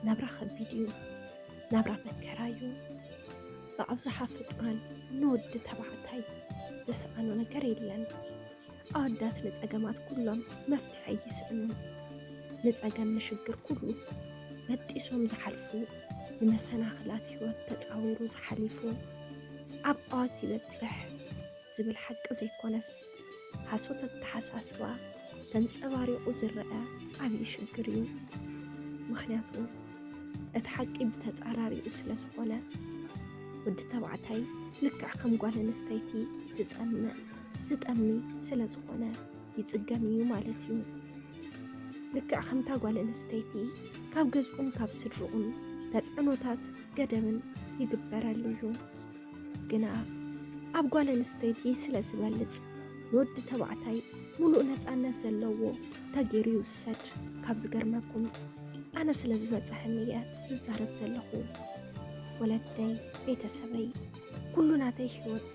نبرة خبيديو نبرة مكرايو بأبزح فطران نود تبعتي زسأنو نجري لن أودات نتأجمات كلهم مفتحي يسألون نتأجم نشجر كله بديسهم زحلفو بمسناخلات هيوت تتعويرو زحليفو عبقاتي بتصح زبل حق زي كونس حسوت التحساسوا تنصباريقو زرقة عبي شجريو مخنياتو اتحقي بتتعراريقو سلازخونه ود تبعتي لكع خم ጓል ኣንስተይቲ ዝጠምይ ስለዝኾነ ይጽገም እዩ ማለት እዩ። ልክዕ ከምታ ጓል ኣንስተይቲ ካብ ገዝኡን ካብ ስድርኡን ተጽዕኖታት ገደብን ይግበረሉ እዩ። ግና ኣብ ጓል ኣንስተይቲ ስለ ዝበልጽ ንወዲ ተባዕታይ ሙሉእ ነፃነት ዘለዎ ተገይሩ ይውሰድ። ካብ ዝገርመኩም ኣነ ስለ ዝበፅሐኒ እየ ዝዛረብ ዘለኹ። ወለደይ ቤተሰበይ ኩሉ ናተይ ህይወት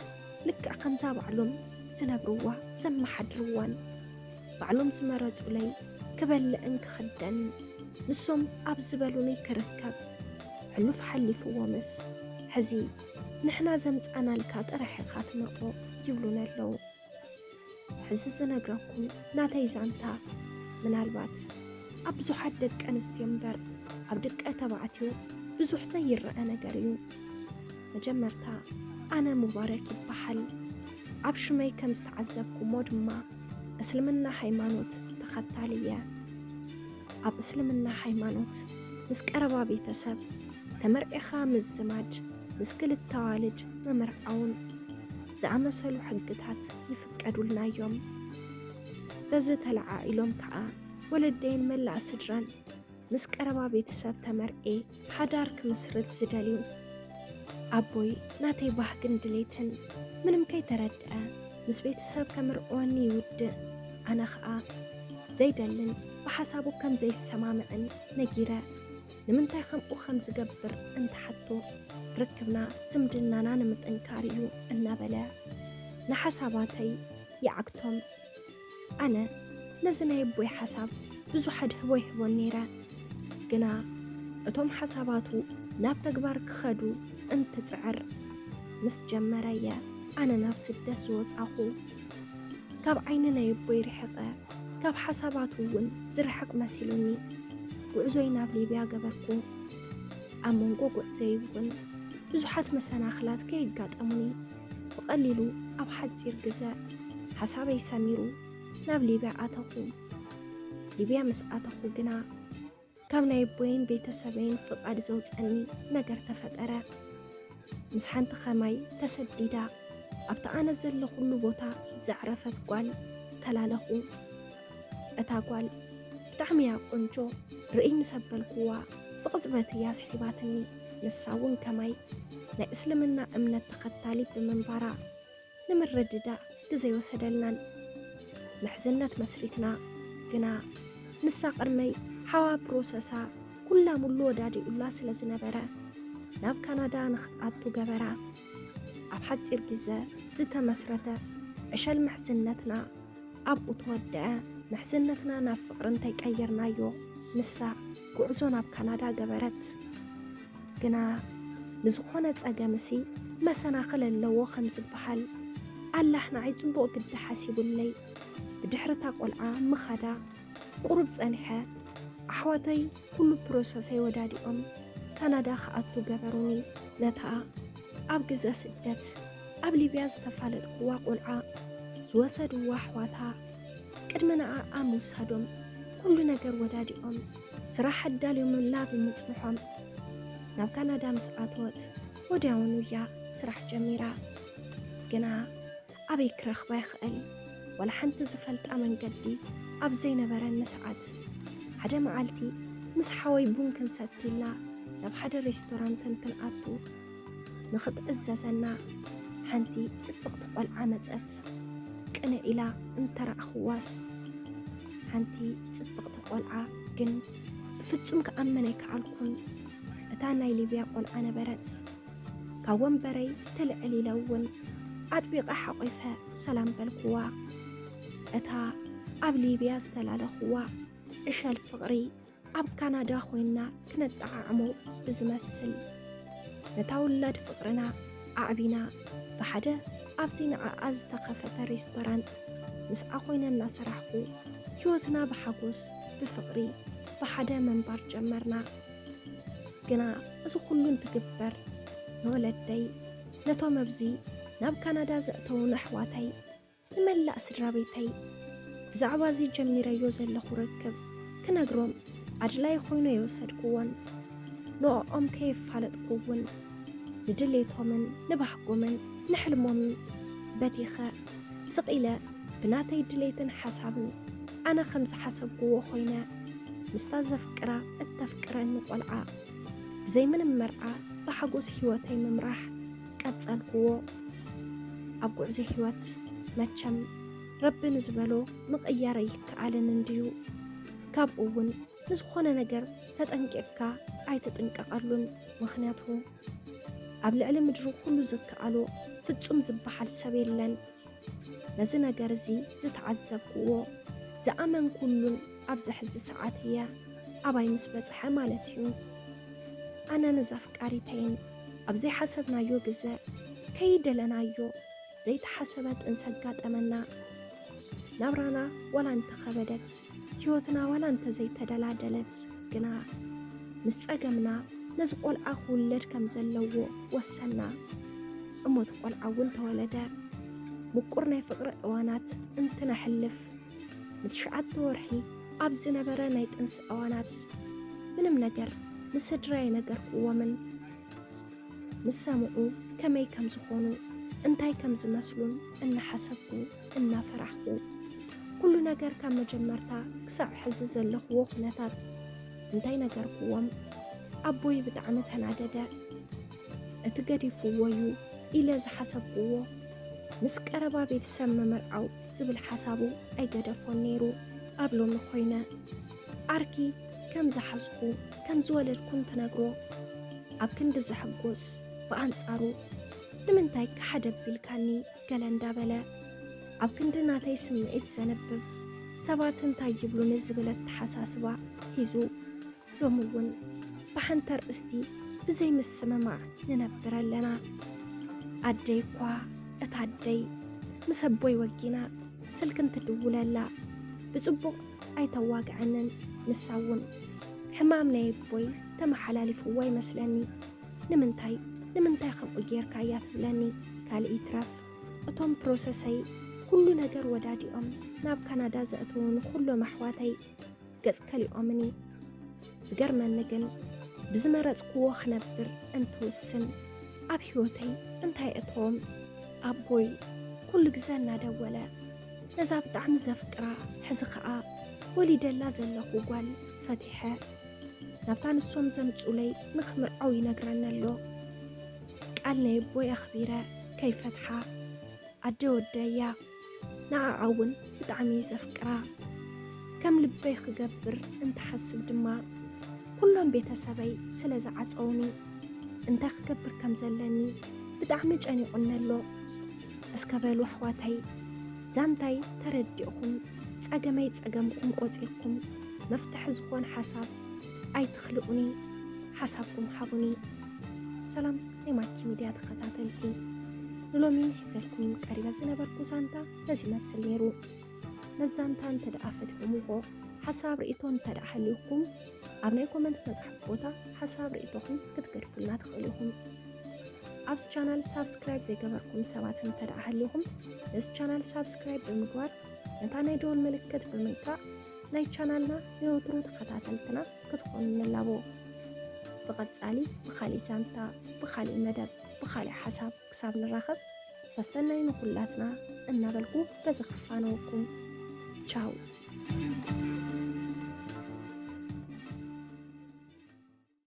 ልክዕ ከምዛ ባዕሎም ዝነብርዋ ዘመሓድርዋን ባዕሎም ዝመረፁለይ ክበልዕን ክኽደን ንሶም ኣብ ዝበሉኒ ክርከብ ሕሉፍ ሓሊፍዎ ምስ ሕዚ ንሕና ዘምፃናልካ ጥራሕ ኢኻ ትመርቆ ይብሉን ኣለዉ። ሕዚ ዝነግረኩም ናተይ ዛንታ ምናልባት ኣብ ብዙሓት ደቂ ኣንስትዮ እምበር ኣብ ደቂ ተባዕትዮ ብዙሕ ዘይረአ ነገር እዩ። መጀመርታ ኣነ ሙባረክ ይበሃል። ኣብ ሽመይ ከም ዝተዓዘብኩሞ ድማ እስልምና ሃይማኖት ተኸታሊ እየ። ኣብ እስልምና ሃይማኖት ምስ ቀረባ ቤተሰብ ተመርዒኻ ምዝማድ ምስ ክልተ ኣዋልድ ምምርዓውን ዝኣመሰሉ ሕግታት ይፍቀዱልና እዮም። በዚ ተለዓኢሎም ከዓ ወለደይን መላእ ስድራን ምስ ቀረባ ቤተሰብ ተመርዒ ሓዳር ክምስርት ዝደልዩ ኣቦይ ናተይ ባህግን ድሌትን ምንም ከይተረድአ ምስ ቤተሰብ ከምርዕወኒ ይውድእ። ኣነ ከዓ ዘይደልን ብሓሳቡ ከም ዘይሰማምዕን ነጊረ ንምንታይ ከምኡ ከም ዝገብር እንተሓቶ ርክብና ዝምድናና ንምጥንካር እዩ እናበለ ንሓሳባተይ ይዓግቶም። ኣነ ነዚ ናይ ኣቦይ ሓሳብ ብዙሕ ኣድህቦ ይህቦን ነይረ። ግና እቶም ሓሳባቱ ናብ ተግባር ክኸዱ እንትጽዕር ምስ ጀመረየ ኣነ ናብ ስደት ዝወፃኹ ካብ ዓይኒ ናይ ኣቦይ ርሕቐ ካብ ሓሳባቱ እውን ዝርሕቕ መሲሉኒ ጉዕዞይ ናብ ሊብያ ገበርኩ። ኣብ መንጎ ጉዕዘይ እውን ብዙሓት መሰናኽላት ከይጋጠሙኒ ብቐሊሉ ኣብ ሓፂር ግዜ ሓሳበይ ሰሚሩ ናብ ሊብያ ኣተኹ። ሊብያ ምስ ኣተኹ ግና ካብ ናይ ኣቦይን ቤተሰበይን ፍቓድ ዘውፀኒ ነገር ተፈጠረ። ምስ ሓንቲ ኸማይ ተሰዲዳ ኣብቲ ኣነ ዘለኹሉ ቦታ ዘዕረፈት ጓል ተላለኹ። እታ ጓል ብጣዕሚ እያ ቆንጆ ርእይ ምሰበልክዋ ብቕፅበት እያ ስሒባትኒ። ንሳ እውን ከማይ ናይ እስልምና እምነት ተኸታሊ ብምንባራ ንምርድዳእ ግዜ ወሰደልናን ምሕዝነት መስሪትና። ግና ንሳ ቅድመይ ሓዋ ፕሮሰሳ ኩላ ሙሉ ወዳዲኡላ ስለ ዝነበረ ናብ ካናዳ ንኽኣቱ ገበራ። ኣብ ሓፂር ግዜ ዝተመስረተ ዕሸል ምሕዝነትና ኣብኡ ተወድአ። ምሕዝነትና ናብ ፍቕሪ እንተይቀየርናዮ ንሳ ጉዕዞ ናብ ካናዳ ገበረት። ግና ንዝኾነ ፀገምሲ መሰናኽል ኣለዎ ከም ዝበሃል ኣላህ ንዓይ ፅቡቕ ግዲ ሓሲቡለይ ብድሕርታ ቆልዓ ምኸዳ ቁሩብ ፀኒሐ። ኣሕዋተይ ኩሉ ፕሮሰሰይ ወዳዲኦም ካናዳ ክኣቱ ገበሩኒ። ነታ ኣብ ግዜ ስደት ኣብ ሊብያ ዝተፋለጥክዋ ቆልዓ ዝወሰድዋ ኣሕዋታ ቅድሚ ንዓኣ ምውሳዶም ኩሉ ነገር ወዳዲኦም ስራሕ ኣዳልዮምላ ብምፅንሖም ናብ ካናዳ ምስ ኣተወት ወዲያውኑ እያ ስራሕ ጀሚራ። ግና ኣበይ ክረኽባ ይኽእል ወላ ሓንቲ ዝፈልጣ መንገዲ ኣብ ዘይነበረኒ ሰዓት ሓደ መዓልቲ ምስ ሓወይ ቡን ክንሰትይላ ናብ ሓደ ሬስቶራንት እንትንኣቱ ንኽትእዘዘና ሓንቲ ጽብቕቲ ቆልዓ መፀት። ቅነ ኢላ እንተረኣኽዋስ ሓንቲ ጽብቕቲ ቆልዓ ግን ብፍጹም ክኣመነ ኣይከኣልኩን። እታ ናይ ሊብያ ቆልዓ ነበረት። ካብ ወንበረይ ትልዕል ኢለ እውን ኣጥቢቐ ሓቆይፈ ሰላም በልክዋ። እታ ኣብ ሊብያ ዝተላለኽዋ ዕሸል ፍቕሪ ኣብ ካናዳ ኮይና ክነጠዓዕሞ ብዝመስል ነታ ውላድ ፍቅርና ኣዕቢና ብሓደ ኣብቲ ንዓኣ ዝተኸፈተ ሬስቶራንት ምስኣ ኮይነ እናሰራሕኩ ህይወትና ብሓጎስ ብፍቕሪ ብሓደ መንባር ጀመርና። ግና እዚ ኩሉ እንትግበር ንወለደይ ነቶም ኣብዚ ናብ ካናዳ ዘእተው ኣሕዋተይ ንመላእ ስድራ ቤተይ ብዛዕባ እዚ ጀሚረዮ ዘለኹ ርክብ ክነግሮም ኣድላይ ኮይኑ የወሰድክዎን ንኦም ከየፋለጥኩውን ንድሌቶምን ንባህጎምን ንሕልሞምን በቲኸ ስቂለ ብናተይ ድሌትን ሓሳብን ኣነ ከም ዝሓሰብክዎ ኮይነ ምስታ ዘፍቅራ እተፍቅረኒ ቆልዓ ብዘይ ምንም መርዓ ብሓጎስ ህይወተይ ምምራሕ ቀጸልክዎ። ኣብ ጉዕዞ ህይወት መቸም ረቢ ንዝበሎ ምቕያር ይከኣልን እንድዩ። ካብኡ እውን ንዝኾነ ነገር ተጠንቂቕካ ኣይትጥንቀቐሉን። ምኽንያቱ ኣብ ልዕሊ ምድሪ ኩሉ ዝከኣሎ ፍጹም ዝበሃል ሰብ የለን። ነዚ ነገር እዚ ዝተዓዘብክዎ ዝኣመን ኩሉን ኣብዚ ሕዚ ሰዓት እያ ኣባይ ምስ በፅሐ ማለት እዩ። ኣነ ንዘፍቃሪተይን ኣብ ዘይሓሰብናዮ ግዘ ከይደለናዮ ዘይተሓሰበ ጥንሲ ኣጋጠመና። ናብራና ዋላ እንተኸበደት ህይወትና ዋላ እንተዘይተደላደለት ግና ምስ ፀገምና ነዚ ቆልዓ ክውለድ ከም ዘለዎ ወሰና። እሞት ቆልዓ እውን ተወለደ። ምቁር ናይ ፍቅሪ እዋናት እንትነሕልፍ ንትሽዓተ ወርሒ ኣብ ዝነበረ ናይ ጥንሲ እዋናት ምንም ነገር ንስድራይ ነገርክዎምን ምስ ሰምዑ ከመይ ከም ዝኾኑ እንታይ ከም ዝመስሉን እናሓሰብኩ እናፈራሕኩ ኩሉ ነገር ካብ መጀመርታ ክሳብ ሕዚ ዘለኽዎ ኩነታት እንታይ ነገርክዎም ኣቦይ ብጣዕሚ ተናደደ። እቲ ገዲፍዎ እዩ ኢለ ዝሓሰብክዎ ምስ ቀረባ ቤተሰብ መመርዓው ዝብል ሓሳቡ ኣይገደፎን ነይሩ። ኣብ ሎሚ ኮይነ ኣርኪ ከም ዝሓዝኩ ከም ዝወለድኩን ተነግሮ ኣብ ክንዲ ዝሕጎስ ብኣንጻሩ ንምንታይ ክሓደቢልካኒ ገለ እንዳበለ ኣብ ክንዲ ናተይ ስምዒት ዘነብብ ሰባት እንታይ ይብሉን ዝብለት ተሓሳስባ ሒዙ ሎሚ እውን ብሓንቲ ርእስቲ ብዘይ ምስምማዕ ንነብር ኣለና። ኣደይ እኳ እታ ኣደይ ምስ ኣቦይ ወጊና ስልክ እንትድውለላ ብፅቡቕ ኣይተዋግዐንን። ንሳ እውን ሕማም ናይ ኣቦይ ተመሓላሊፍዋ ይመስለኒ። ንምንታይ ከምኡ ጌርካ እያ ትብለኒ። ካልእ ትረፍ እቶም ፕሮሰሰይ ኩሉ ነገር ወዳዲኦም ናብ ካናዳ ዘእትውን ኩሎም ኣሕዋተይ ገጽ ከሊኦምኒ። ዝገርመኒ ግን ብዝመረጽክዎ ክነብር እንትውስን ኣብ ህይወተይ እንታይ እቶም ኣቦይ ኩሉ ግዜ እናደወለ ነዛ ብጣዕሚ ዘፍቅራ ሕዚ ከዓ ወሊደላ ዘለኹ ጓል ፈቲሐ ናብታ ንሶም ዘምፁለይ ንኽምርዓው ይነግረኒ ኣሎ። ቃል ናይ ኣቦይ ኣኽቢረ ከይፈትሓ ኣደ ወደያ ንዓዓ እውን ብጣዕሚ ዘፍቅራ ከም ልበይ ክገብር እንትሓስብ ድማ ኩሎም ቤተሰበይ ስለ ዝዓፀውኒ እንታይ ክገብር ከም ዘለኒ ብጣዕሚ ጨኒቁኒ ኣሎ። እስከበሉ ኣሕዋተይ ዛንታይ ተረዲእኹም ፀገመይ ፀገምኩም ቆፂርኩም መፍትሒ ዝኾን ሓሳብ ኣይትኽልኡኒ፣ ሓሳብኩም ሓቡኒ። ሰላም ናይ ማኪ ሚድያ ተኸታተልቲ፣ ንሎሚ ሒዘልኩም ቀሪበ ዝነበርኩ ዛንታ ነዚ ይመስል ነይሩ። ነዛንታ እንተደኣ ፈትሕምዎ ሓሳብ ርእቶ እንተደኣ ሃልይኩም ኣብ ናይ ኮመንት መፅሓፍ ቦታ ሓሳብ ርእቶኹም ክትገድፉልና ትኽእሉ ኢኹም። ኣብዚ ቻናል ሳብስክራይብ ዘይገበርኩም ሰባት እንተደኣ ሃልይኩም ነዚ ቻናል ሳብስክራይብ ብምግባር ነታ ናይ ደወል ምልክት ብምንካእ ናይ ቻናልና ንወትሩ ተኸታተልትና ክትኾኑ ንላቦ። ብቐጻሊ ብኻሊእ ዛንታ ብኻሊእ መደብ ብኻሊእ ሓሳብ ክሳብ ንራኸብ ሰሰናይ ንኹላትና እናበልኩ በዚ ክፋነወኩም ቻው።